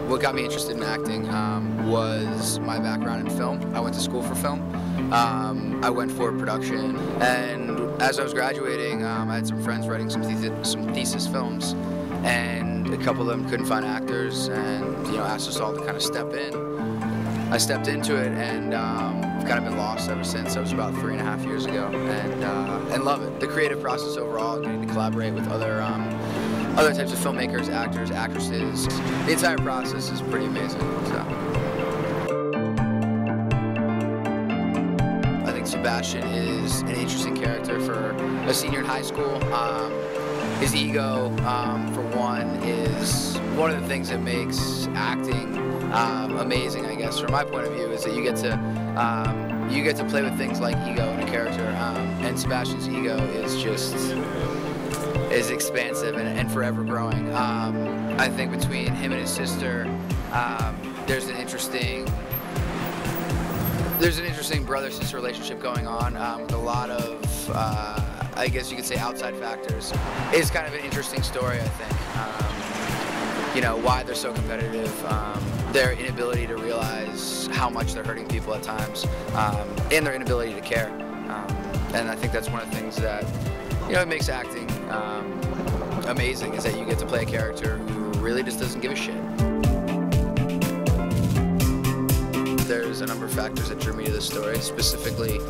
What got me interested in acting was my background in film. I went to school for film. I went for production, and as I was graduating, I had some friends writing some thesis films, and a couple of them couldn't find actors, and asked us all to kind of step in. I stepped into it, and I've kind of been lost ever since. That was about 3.5 years ago, and love it. The creative process overall, getting to collaborate with other types of filmmakers, actors, actresses. The entire process is pretty amazing. I think Sebastian is an interesting character for a senior in high school. His ego, for one, is one of the things that makes acting amazing, I guess, from my point of view, is that you get to play with things like ego in a character, and Sebastian's ego is expansive and forever growing. I think between him and his sister, there's an interesting brother-sister relationship going on with a lot of, I guess you could say, outside factors. It's kind of an interesting story, I think. Why they're so competitive, their inability to realize how much they're hurting people at times, and their inability to care. And I think that's one of the things that it makes acting amazing, is that you get to play a character who really just doesn't give a shit. There's a number of factors that drew me to this story, specifically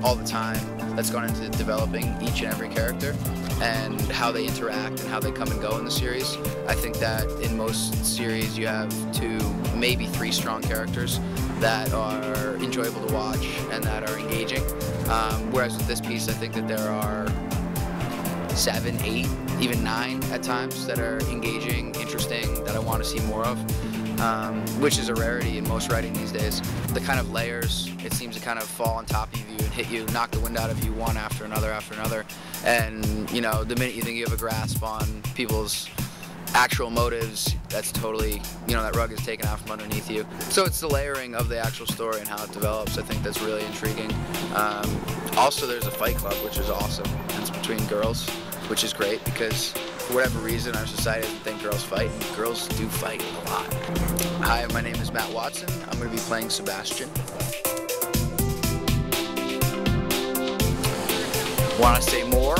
all the time that's gone into developing each and every character and how they interact and how they come and go in the series. I think that in most series you have 2, maybe 3 strong characters that are enjoyable to watch and that are engaging. Whereas with this piece, I think that there are 7, 8, even 9 at times that are engaging, interesting, that I want to see more of, which is a rarity in most writing these days. The kind of layers, it seems to kind of fall on top of you and hit you, knock the wind out of you one after another after another. And, the minute you think you have a grasp on people's actual motives, that's totally, that rug is taken out from underneath you. So it's the layering of the actual story and how it develops. I think that's really intriguing. Also, there's a fight club, which is awesome. It's between girls, which is great because for whatever reason our society doesn't think girls fight, and girls do fight a lot. Hi, my name is Matt Watson. I'm going to be playing Sebastian. Want to say more?